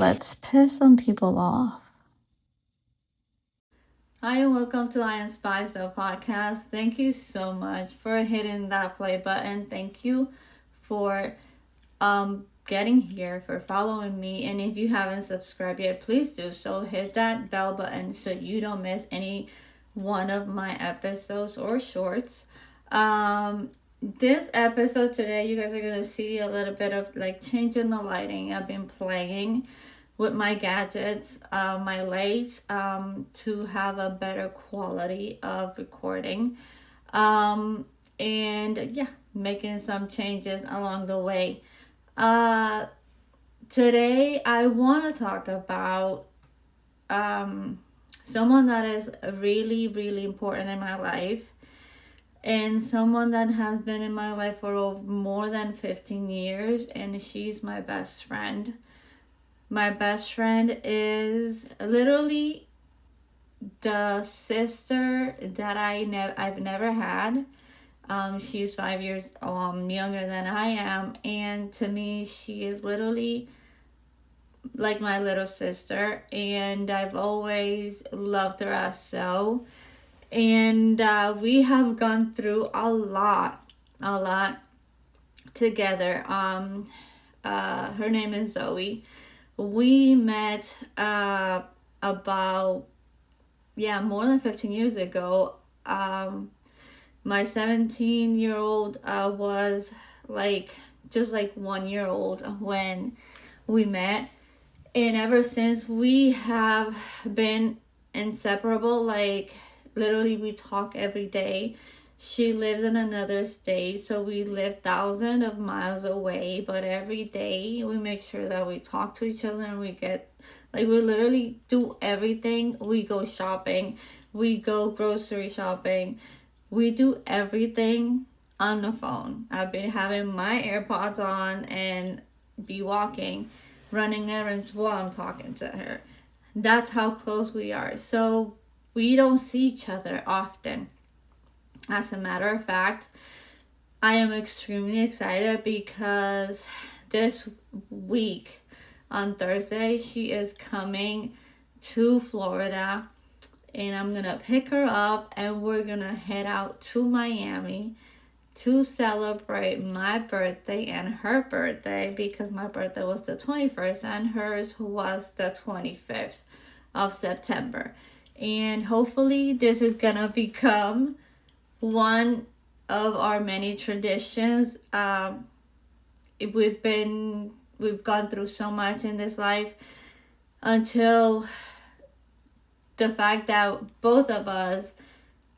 Let's piss some people off. Hi, and welcome to I Am Spice, the podcast. Thank you so much for hitting that play button. Thank you for getting here, for following me. And if you haven't subscribed yet, please do so. Hit that bell button so you don't miss any one of my episodes or shorts. This episode today, you guys are gonna see a little bit of like change in the lighting. I've been playing with my gadgets, my lights, to have a better quality of recording. And yeah, making some changes along the way. Uh, Today I want to talk about someone that is really, really important in my life, and someone that has been in my life for more than 15 years, and she's my best friend. My best friend is literally the sister that I've never had. She's 5 years younger than I am, and to me, she is literally like my little sister, and I've always loved her as so. And we have gone through a lot together. Her name is Zoe. We met about more than 15 years ago. My 17-year-old was like just like 1 year old when we met, and ever since we have been inseparable. Like literally we talk every day. She lives in another state, so we live thousands of miles away, but every day we make sure that we talk to each other, and we get like we literally do everything. We go shopping, we go grocery shopping, we do everything on the phone. I've been having my AirPods on and be walking, running errands while I'm talking to her. That's how close we are. So we don't see each other often. As a matter of fact, I am extremely excited because this week on Thursday, she is coming to Florida, and I'm gonna pick her up and we're gonna head out to Miami to celebrate my birthday and her birthday, because my birthday was the 21st and hers was the 25th of September. And hopefully this is gonna become one of our many traditions. We've gone through so much in this life, until the fact that both of us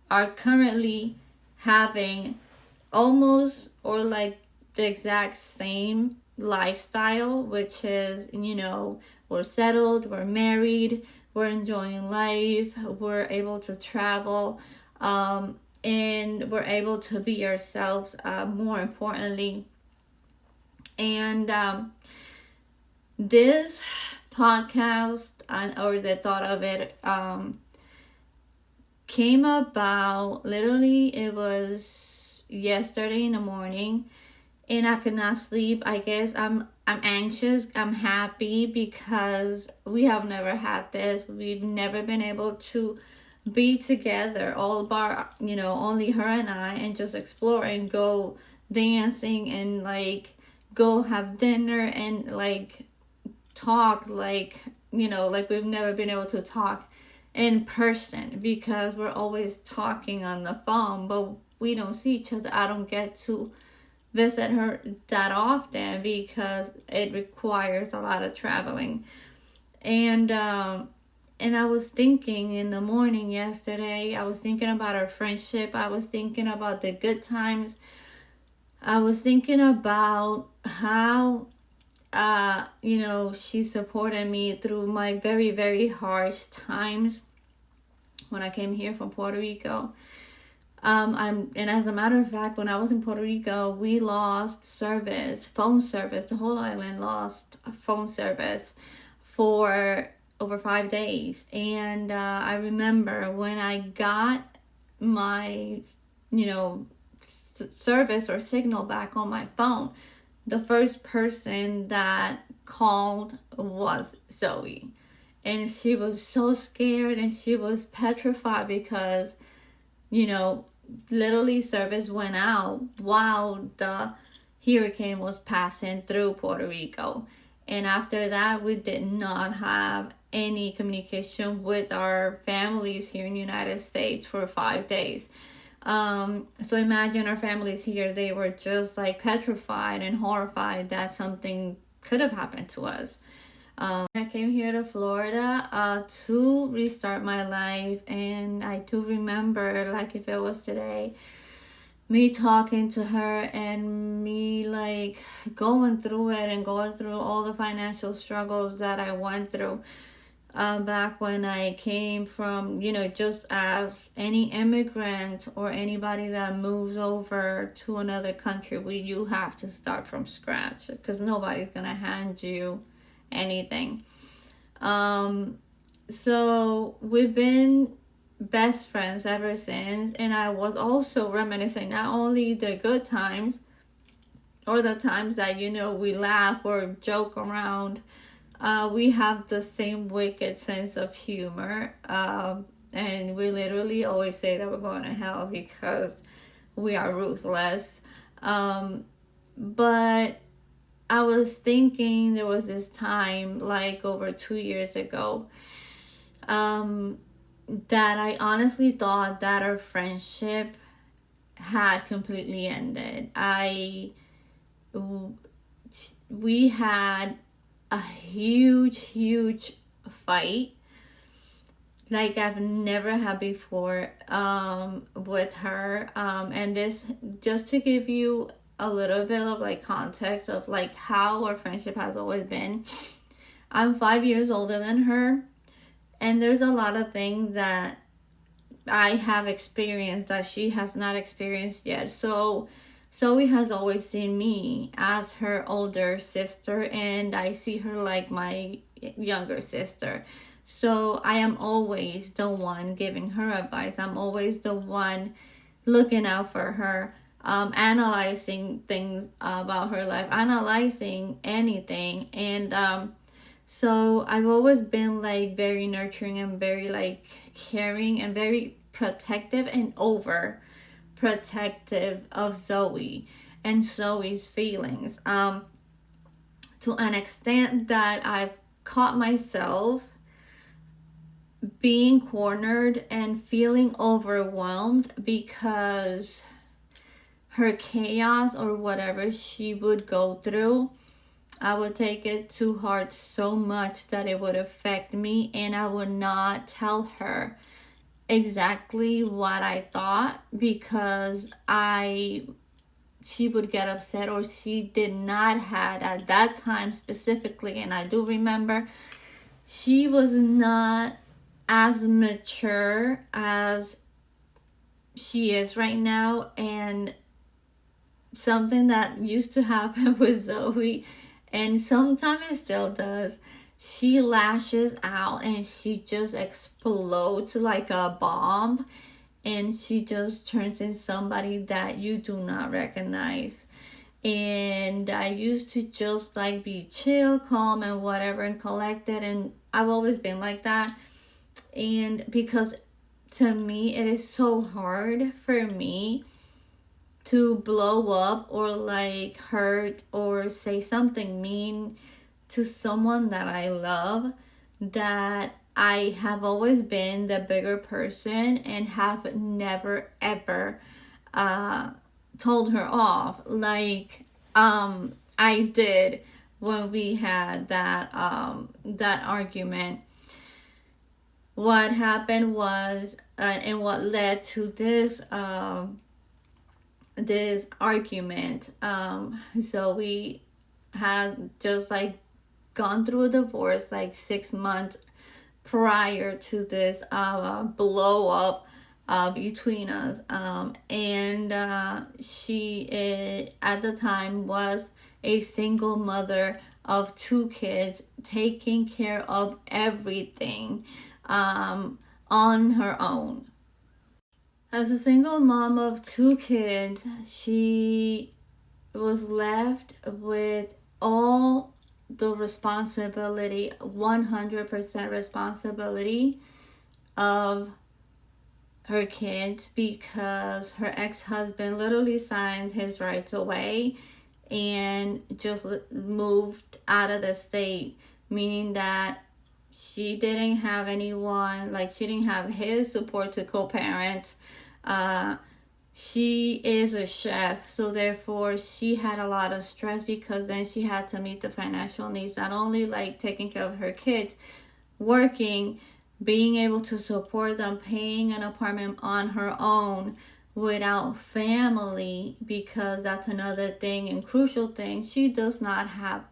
are currently having almost or like the exact same lifestyle, which is, we're settled, we're married, we're enjoying life, we're able to travel, and we're able to be ourselves, more importantly. And this podcast, or the thought of it, came about literally, it was yesterday in the morning, and I could not sleep. I guess I'm anxious, I'm happy, because we have never had this. We've never been able to be together all bar, only her and I, and just explore and go dancing and like go have dinner and like talk, like like we've never been able to talk in person, because we're always talking on the phone, but we don't see each other. I don't get to visit her that often because it requires a lot of traveling. And I was thinking in the morning yesterday, I was thinking about our friendship, I was thinking about the good times, I was thinking about how she supported me through my very, very harsh times when I came here from Puerto Rico. And as a matter of fact, when I was in Puerto Rico, we lost phone service. The whole island lost phone service for over 5 days. And I remember when I got my, service or signal back on my phone, the first person that called was Zoe. And she was so scared and she was petrified because, you know, literally service went out while the hurricane was passing through Puerto Rico. And after that, we did not have any communication with our families here in the United States for 5 days. So imagine our families here, they were just like petrified and horrified that something could have happened to us. I came here to Florida to restart my life, and I do remember, like if it was today, me talking to her and me like going through it and going through all the financial struggles that I went through back when I came from, just as any immigrant or anybody that moves over to another country, you have to start from scratch because nobody's gonna hand you anything. So we've been best friends ever since, and I was also reminiscing not only the good times or the times that we laugh or joke around. We have the same wicked sense of humor, and we literally always say that we're going to hell because we are ruthless. But I was thinking there was this time, like over 2 years ago, that I honestly thought that our friendship had completely ended. We had a huge fight like I've never had before with her. And this, just to give you a little bit of like context of like how our friendship has always been. I'm 5 years older than her, and there's a lot of things that I have experienced that she has not experienced yet. So Zoe has always seen me as her older sister, and I see her like my younger sister. So I am always the one giving her advice. I'm always the one looking out for her, analyzing things about her life, analyzing anything. And so I've always been like very nurturing and very like caring and very protective and over protective of Zoe and Zoe's feelings. To an extent that I've caught myself being cornered and feeling overwhelmed because her chaos or whatever she would go through, I would take it to heart so much that it would affect me, and I would not tell her exactly what I thought because she would get upset, or she did not had at that time specifically, and I do remember she was not as mature as she is right now. And something that used to happen with Zoe, and sometimes it still does, she lashes out and she just explodes like a bomb, and she just turns in somebody that you do not recognize. And I used to just like be chill, calm, and whatever, and collected, and I've always been like that. And because to me it is so hard for me to blow up or like hurt or say something mean to someone that I love, that I have always been the bigger person and have never ever told her off like I did when we had that argument. What happened was, and what led to this argument, so we had just like gone through a divorce like 6 months prior to this blow up between us. And she at the time was a single mother of 2 kids, taking care of everything on her own. As a single mom of 2 kids, she was left with all the responsibility, 100% responsibility of her kids, because her ex-husband literally signed his rights away and just moved out of the state, meaning that she didn't have anyone, like she didn't have his support to co-parent. She is a chef, so therefore she had a lot of stress, because then she had to meet the financial needs, not only like taking care of her kids, working, being able to support them, paying an apartment on her own without family, because that's another thing and crucial thing. She does not have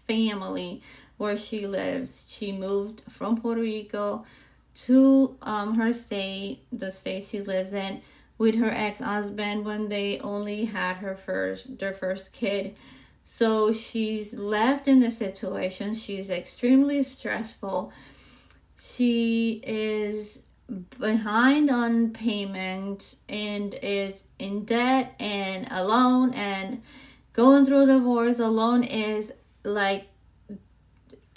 family where she lives. She moved from Puerto Rico to her state, the state she lives in, with her ex-husband when they only had their first kid. So she's left in this situation. She's extremely stressful. She is behind on payment and is in debt and alone, and going through divorce alone is like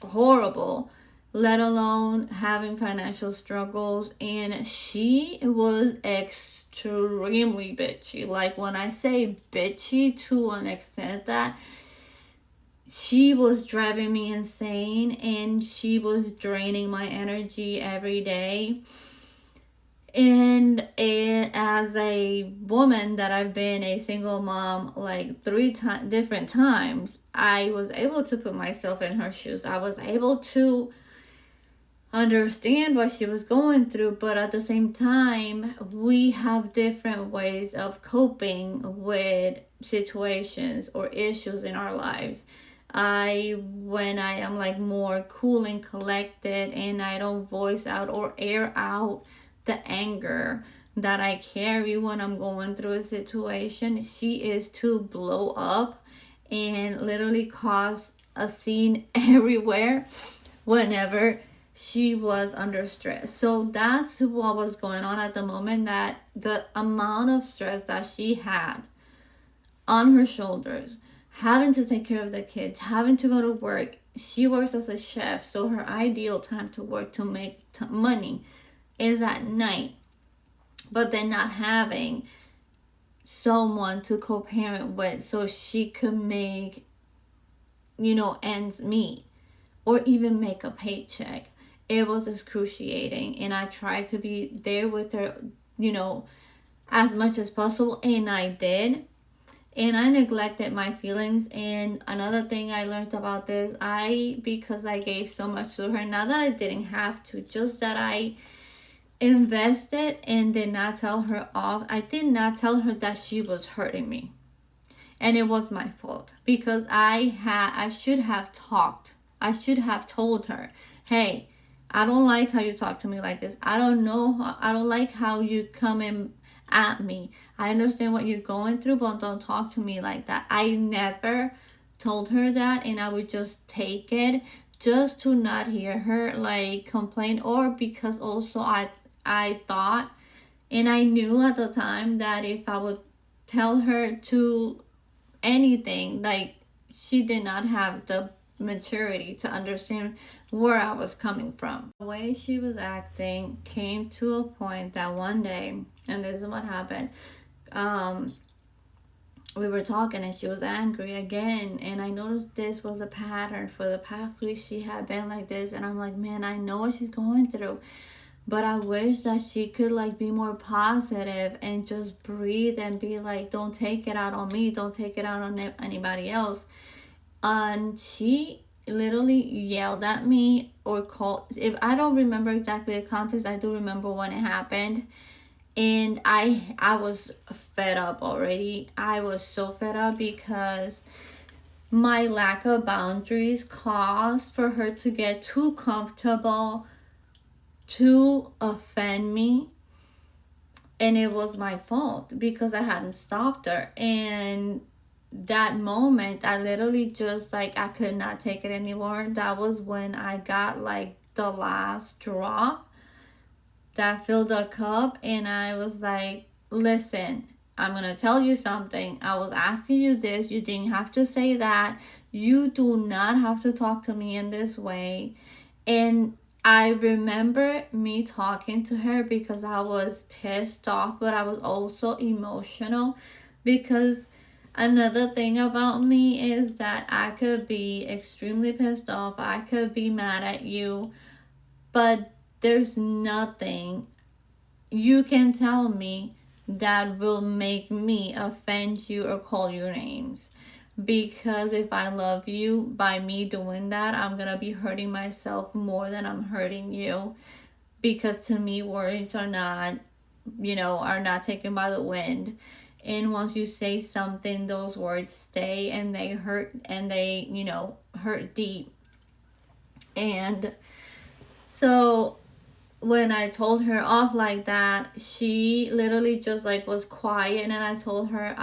horrible, let alone having financial struggles. And she was extremely bitchy. Like, when I say bitchy, to an extent that she was driving me insane, and she was draining my energy every day. And as a woman that I've been a single mom like different times, I was able to put myself in her shoes. I was able to understand what she was going through, but at the same time, we have different ways of coping with situations or issues in our lives. When I am like more cool and collected, and I don't voice out or air out the anger that I carry when I'm going through a situation, she is to blow up and literally cause a scene everywhere whenever she was under stress. So that's what was going on at the moment, that the amount of stress that she had on her shoulders, having to take care of the kids, having to go to work. She works as a chef, so her ideal time to work to make money is at night, but then not having someone to co-parent with so she could make, ends meet, or even make a paycheck. It was excruciating, and I tried to be there with her, as much as possible, and I did. And I neglected my feelings. And another thing I learned about this, because I gave so much to her, not that I didn't have to, just that I invested and did not tell her off. I did not tell her that she was hurting me. And it was my fault, because I should have talked. I should have told her, hey, I don't like how you talk to me like this. I don't like how you come in at me. I understand what you're going through, but don't talk to me like that. I never told her that, and I would just take it just to not hear her like complain, or because also I thought, and I knew at the time, that if I would tell her to anything, like, she did not have the maturity to understand where I was coming from. The way she was acting came to a point that one day, and this is what happened, we were talking and she was angry again, and I noticed this was a pattern for the past week. She had been like this, and I'm like, man, I know what she's going through, but I wish that she could like be more positive and just breathe and be like, don't take it out on me, don't take it out on anybody else. And she literally yelled at me, or called, if I don't remember exactly the context, I do remember when it happened. And I was fed up already. I was so fed up, because my lack of boundaries caused for her to get too comfortable to offend me. And it was my fault, because I hadn't stopped her. And that moment, I literally just like, I could not take it anymore. That was when I got like the last drop that filled the cup, and I was like, listen, I'm gonna tell you something. I was asking you this, you didn't have to say that. You do not have to talk to me in this way. And I remember me talking to her because I was pissed off, but I was also emotional because another thing about me is that I could be extremely pissed off, I could be mad at you, but there's nothing you can tell me that will make me offend you or call you names. Because if I love you, by me doing that, I'm gonna be hurting myself more than I'm hurting you. Because to me, words are not, are not taken by the wind. And once you say something, those words stay and they hurt, and they, hurt deep. And so when I told her off like that, she literally just like was quiet. And I told her,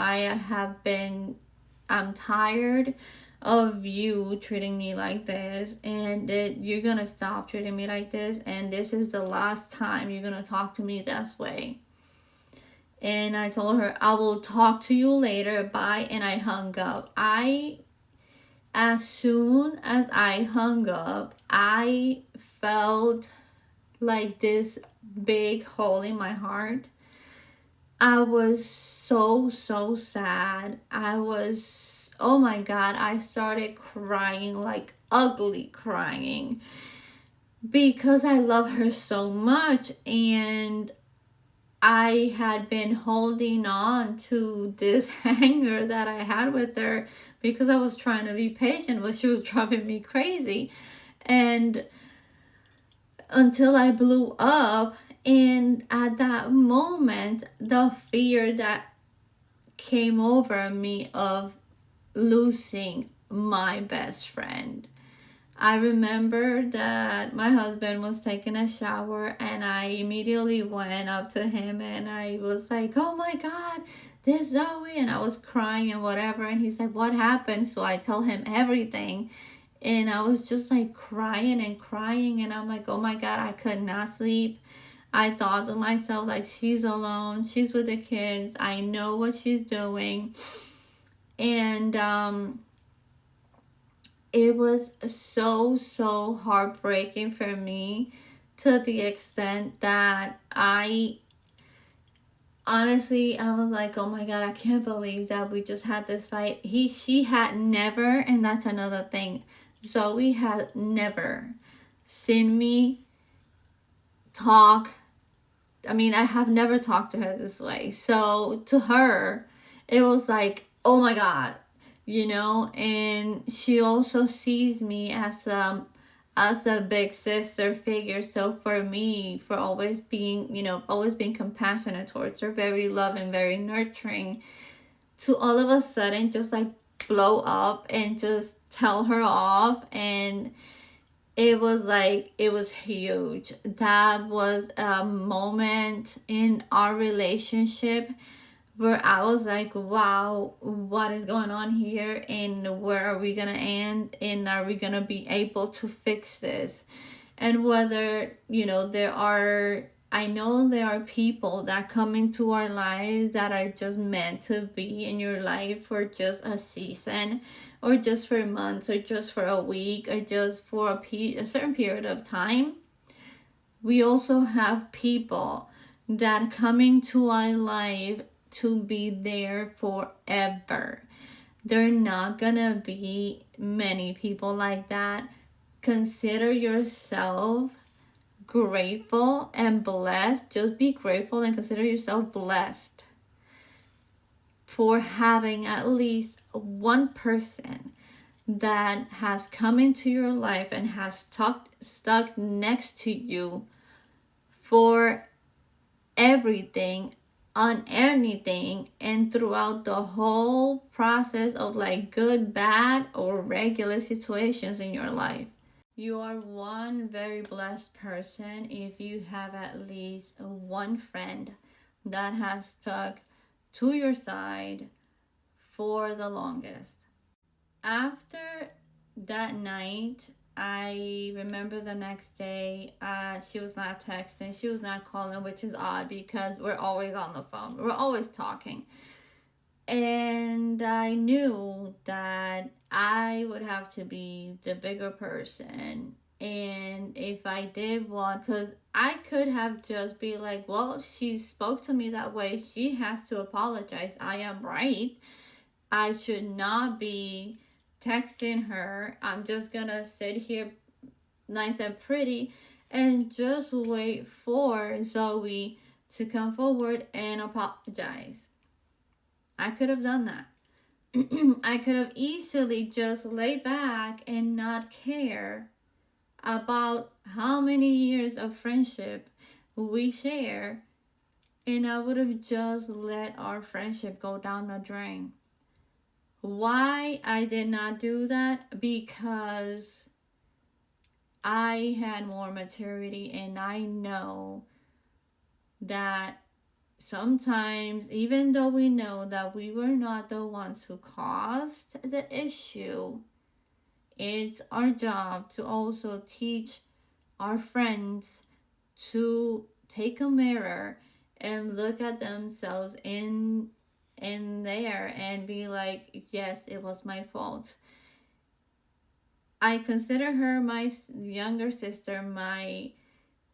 I'm tired of you treating me like this, and that you're gonna stop treating me like this, and this is the last time you're gonna talk to me this way. And I told her, I will talk to you later, bye. And I hung up. As soon as I hung up, I felt like this big hole in my heart. I was so sad. Oh my God, I started crying, like ugly crying, because I love her so much. And I had been holding on to this anger that I had with her because I was trying to be patient, but she was driving me crazy. And until I blew up. And at that moment, the fear that came over me of losing my best friend. I remember that my husband was taking a shower, and I immediately went up to him and I was like, oh my God, this Zoe. And I was crying and whatever. And he's like, what happened? So I tell him everything. And I was just like crying and crying. And I'm like, oh my God, I could not sleep. I thought to myself, like, she's alone. She's with the kids. I know what she's doing. And it was so heartbreaking for me, to the extent that honestly, I was like, oh my God, I can't believe that we just had this fight. She had never, and that's another thing, Zoe had never seen me talk. I mean, I have never talked to her this way. So to her, it was like, oh my God, and she also sees me as a big sister figure. So for me, for always being compassionate towards her, very loving, very nurturing, to all of a sudden just like blow up and just tell her off. And it was huge. That was a moment in our relationship where I was like, wow, what is going on here, and where are we gonna end, and are we gonna be able to fix this? And whether, I know there are people that come into our lives that are just meant to be in your life for just a season, or just for months, or just for a week, or just for a certain period of time. We also have people that come into our life to be there forever. There are not gonna be many people like that. Consider yourself grateful and blessed. Just be grateful and consider yourself blessed for having at least one person that has come into your life and has stuck next to you for everything, on anything, and throughout the whole process of like good, bad, or regular situations in your life. You are one very blessed person if you have at least one friend that has stuck to your side for the longest. After that night, I remember the next day, she was not texting, she was not calling, which is odd because we're always on the phone, we're always talking. And I knew that I would have to be the bigger person. And if I did want, because I could have just be like, well, she spoke to me that way, she has to apologize. I am right. I should not be texting her. I'm just gonna sit here nice and pretty and just wait for Zoe to come forward and apologize. I could have done that. I could have easily just laid back and not care about how many years of friendship we share, and I would have just let our friendship go down the drain. Why I did not do that? Because I had more maturity, and I know that sometimes, even though we know that we were not the ones who caused the issue, it's our job to also teach our friends to take a mirror and look at themselves in there and be like, yes, it was my fault. I consider her my younger sister, my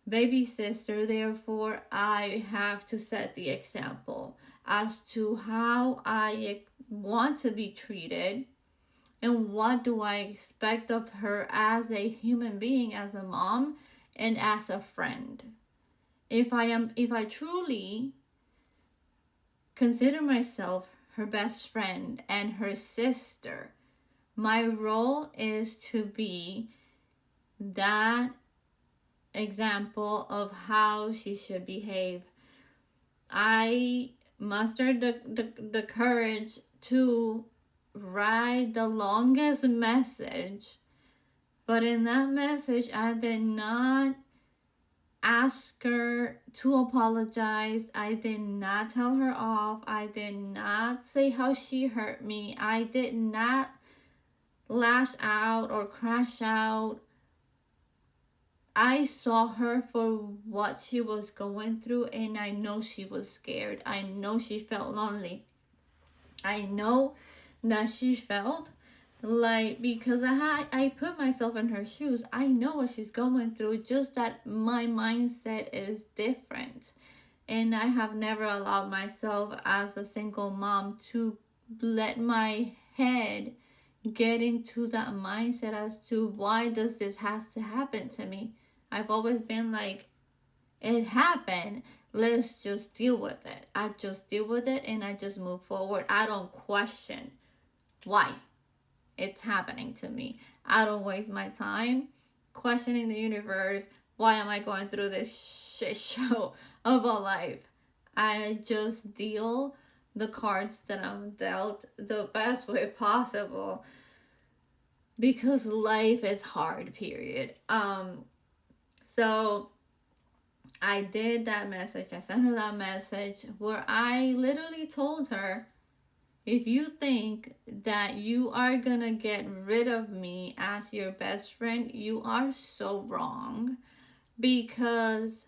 baby sister, therefore I have to set the example as to how I want to be treated and what do I expect of her as a human being, as a mom, and as a friend. If I truly consider myself her best friend and her sister, my role is to be that example of how she should behave. I mustered the courage to write the longest message, but in that message, I did not ask her to apologize. I did not tell her off. I did not say how she hurt me. I did not lash out or crash out. I saw her for what she was going through, and I know she was scared. I know she felt lonely. I know that she felt like, because I put myself in her shoes. I know what she's going through, just that my mindset is different. And I have never allowed myself as a single mom to let my head get into that mindset as to why does this has to happen to me. I've always been like, it happened, let's just deal with it. I just deal with it and I just move forward. I don't question why it's happening to me. I don't waste my time questioning the universe. Why am I going through this shit show of a life? I just deal the cards that I'm dealt the best way possible, because life is hard, period. So I did that message. I sent her that message where I literally told her, if you think that you are gonna get rid of me as your best friend, you are so wrong, because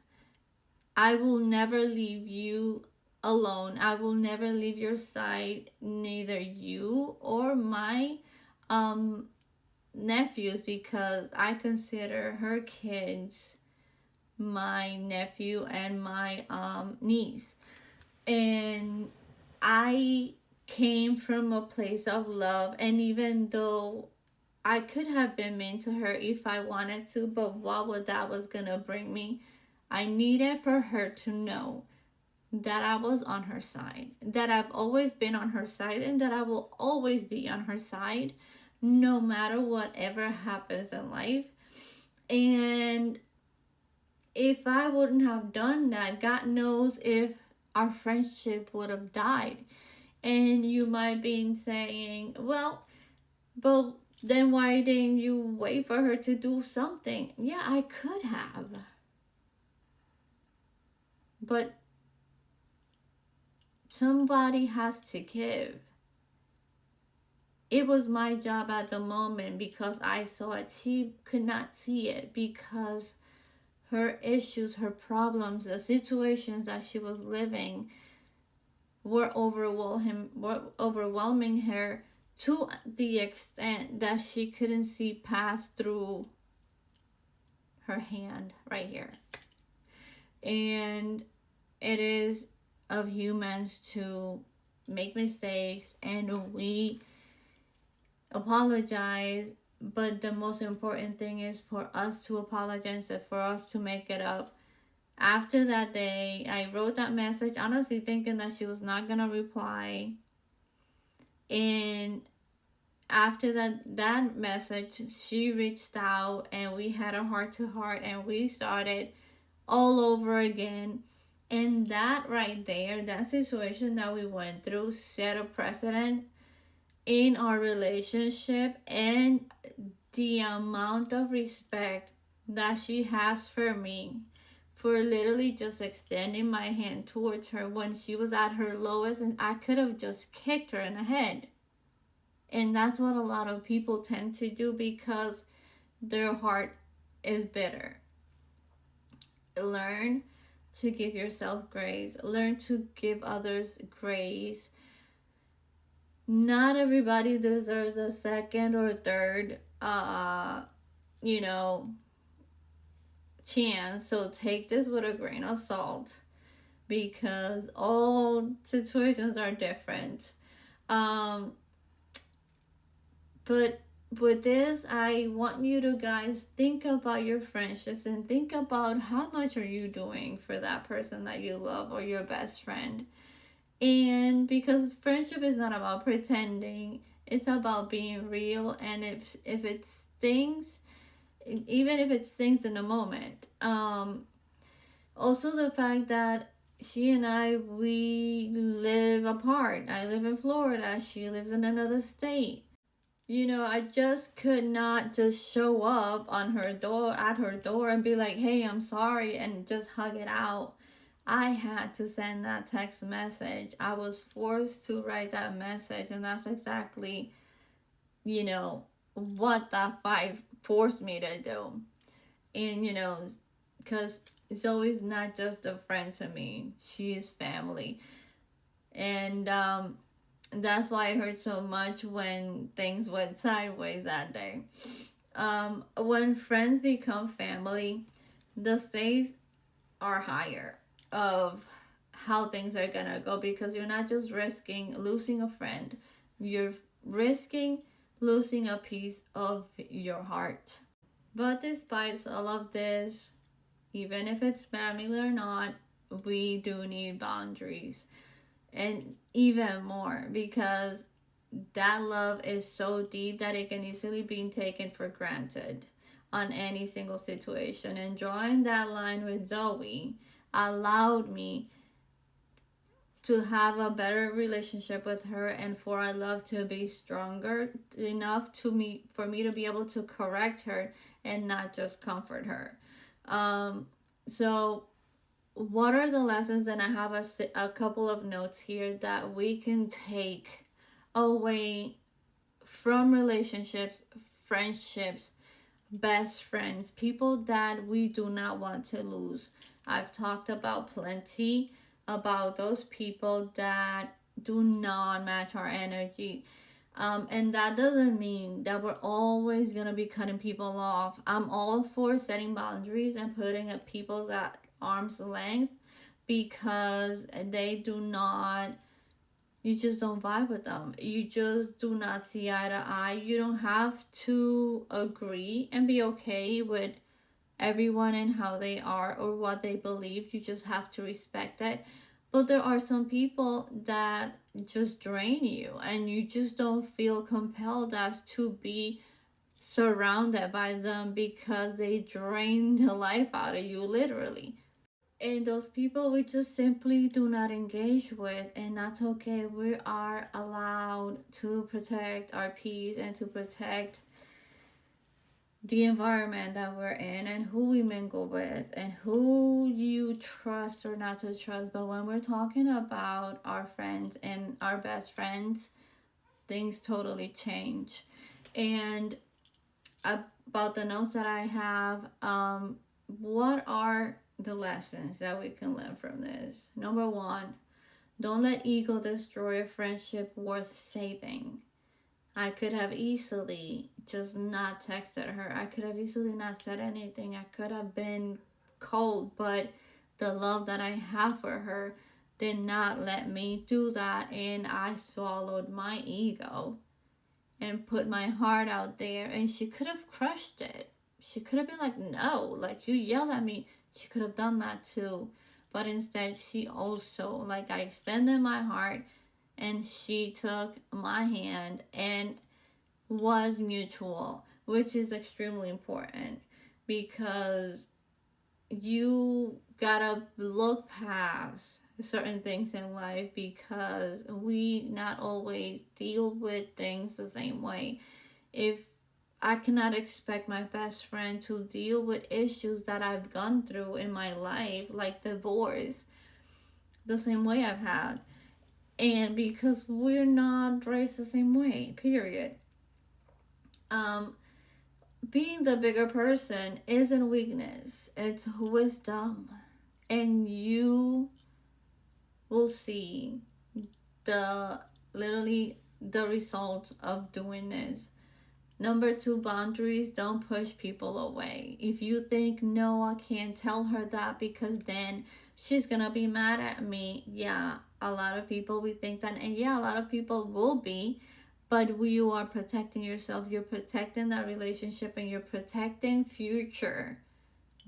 I will never leave you alone. I will never leave your side, neither you or my nephews, because I consider her kids my nephew and my niece. And I came from a place of love, and even though I could have been mean to her if I wanted to, but what would that was gonna bring me? I needed for her to know that I was on her side, that I've always been on her side, and that I will always be on her side no matter whatever happens in life. And if I wouldn't have done that, God knows if our friendship would have died. And you might be saying, well, but then why didn't you wait for her to do something? Yeah, I could have. But somebody has to give. It was my job at the moment because I saw it. She could not see it because her issues, her problems, the situations that she was living were overwhelming her to the extent that she couldn't see past through her hand right here. And it is of humans to make mistakes, and we apologize, but the most important thing is for us to apologize and for us to make it up. After that day, I wrote that message honestly thinking that she was not gonna reply. And after that message, she reached out and we had a heart to heart and we started all over again. And that right there, that situation that we went through set a precedent in our relationship, and the amount of respect that she has for me for literally just extending my hand towards her when she was at her lowest and I could have just kicked her in the head. And that's what a lot of people tend to do because their heart is bitter. Learn to give yourself grace. Learn to give others grace. Not everybody deserves a second or third chance. So take this with a grain of salt because all situations are different. But with this, I want you to guys think about your friendships and think about how much are you doing for that person that you love or your best friend. And because friendship is not about pretending, it's about being real. And if it stings, even if it stings in a moment. Also the fact that she and we live apart. I live in Florida. She lives in another state. I just could not just show up at her door and be like, hey, I'm sorry, and just hug it out. I had to send that text message. I was forced to write that message, and that's exactly, what that fight forced me to do. And, because Zoe's not just a friend to me, she is family. And, that's why I hurt so much when things went sideways that day. When friends become family, the stakes are higher of how things are gonna go because you're not just risking losing a friend, you're risking losing a piece of your heart. But despite all of this, even if it's family or not, we do need boundaries. And even more because that love is so deep that it can easily be taken for granted on any single situation. And drawing that line with Zoe allowed me to have a better relationship with her and for our love to be stronger enough for me to be able to correct her and not just comfort her. So what are the lessons? And I have a couple of notes here that we can take away from relationships, friendships, best friends, people that we do not want to lose. I've talked about plenty about those people that do not match our energy. And that doesn't mean that we're always going to be cutting people off. I'm all for setting boundaries and putting people at arm's length because you just don't vibe with them. You just do not see eye to eye. You don't have to agree and be okay with everyone and how they are or what they believe. You just have to respect it. But there are some people that just drain you and you just don't feel compelled as to be surrounded by them because they drain the life out of you, literally. And those people we just simply do not engage with, and that's okay. We are allowed to protect our peace and to protect the environment that we're in and who we mingle with and who you trust or not to trust. But when we're talking about our friends and our best friends, things totally change. And about the notes that I have, what are the lessons that we can learn from this? Number one, Don't let ego destroy a friendship worth saving. I could have easily just not texted her. I could have easily not said anything. I could have been cold, but the love that I have for her did not let me do that, and I swallowed my ego and put my heart out there, and she could have crushed it. She could have been like, no, like, you yelled at me. She could have done that too. But instead, she also, like, I extended my heart and she took my hand and was mutual, which is extremely important, because you gotta look past certain things in life, because we not always deal with things the same way. If I cannot expect my best friend to deal with issues that I've gone through in my life, like divorce, the same way I've had, and because we're not raised the same way, period. um Being the bigger person isn't weakness, it's wisdom. And you will see the literally the results of doing this. Number two, boundaries. Don't push people away. If you think, no, I can't tell her that because then she's gonna be mad at me. Yeah, a lot of people we think that, and yeah, a lot of people will be, but you are protecting yourself. You're protecting that relationship, and you're protecting future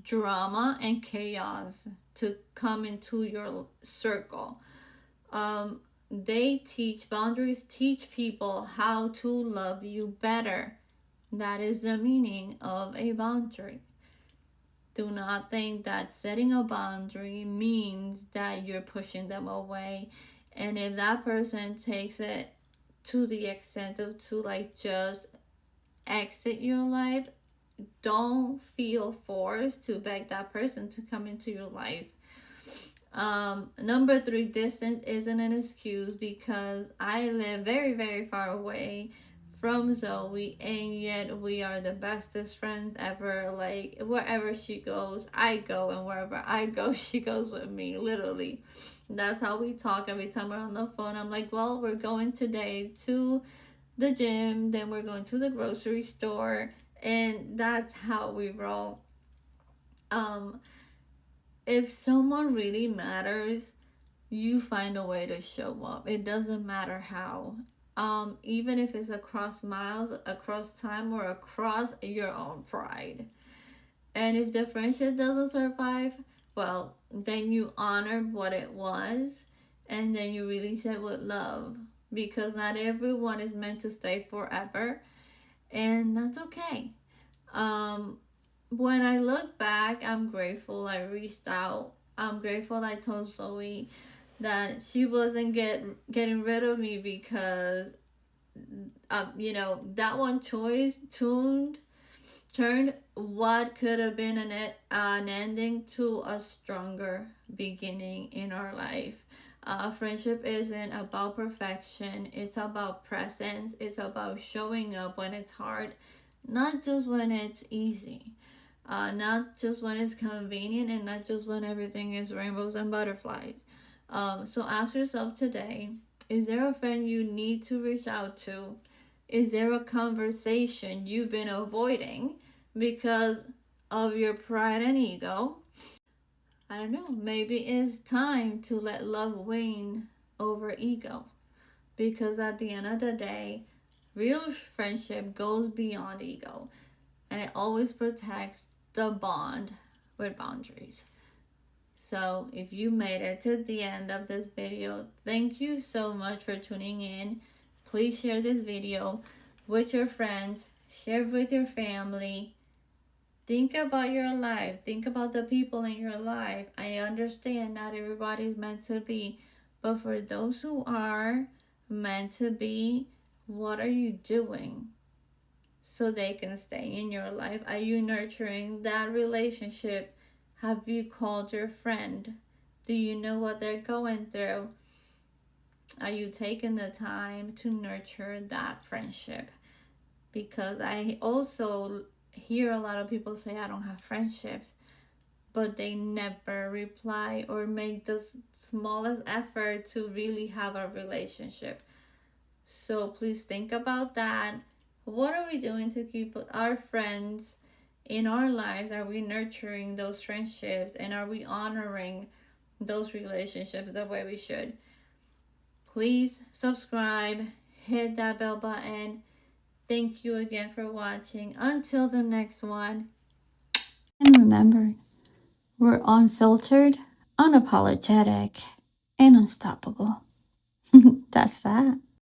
drama and chaos to come into your circle. They teach boundaries, teach people how to love you better. That is the meaning of a boundary. Do not think that setting a boundary means that you're pushing them away. And if that person takes it to the extent of to like just exit your life, don't feel forced to beg that person to come into your life. Number three, distance isn't an excuse, because I live very, very far away from Zoe, and yet we are the bestest friends ever. Like, wherever she goes, I go, and wherever I go, she goes with me, literally. That's how we talk every time we're on the phone. I'm like, well, we're going today to the gym, then we're going to the grocery store, and that's how we roll. Um, if someone really matters, you find a way to show up. It doesn't matter how. Even if it's across miles, across time, or across your own pride. And if the friendship doesn't survive, well, then you honor what it was, and then you release it with love, because not everyone is meant to stay forever, and that's okay. Um, when I look back, I'm grateful I reached out. I'm grateful I told Zoe that she wasn't getting rid of me, because that one choice turned what could have been an ending to a stronger beginning in our life. Friendship isn't about perfection, it's about presence, it's about showing up when it's hard, not just when it's easy, not just when it's convenient, and not just when everything is rainbows and butterflies. So ask yourself today, is there a friend you need to reach out to? Is there a conversation you've been avoiding because of your pride and ego? I don't know, maybe it's time to let love win over ego. Because at the end of the day, real friendship goes beyond ego, and it always protects the bond with boundaries. So if you made it to the end of this video, thank you so much for tuning in. Please share this video with your friends, share with your family. Think about your life. Think about the people in your life. I understand not everybody's meant to be, but for those who are meant to be, what are you doing so they can stay in your life? Are you nurturing that relationship? Have you called your friend? Do you know what they're going through? Are you taking the time to nurture that friendship? Because I also hear a lot of people say, I don't have friendships. but they never reply or make the smallest effort to really have a relationship. So please think about that. What are we doing to keep our friends in our lives? Are we nurturing those friendships, and are we honoring those relationships the way we should? Please subscribe, hit that bell button. Thank you again for watching. Until the next one. And remember, we're unfiltered, unapologetic, and unstoppable. That's that.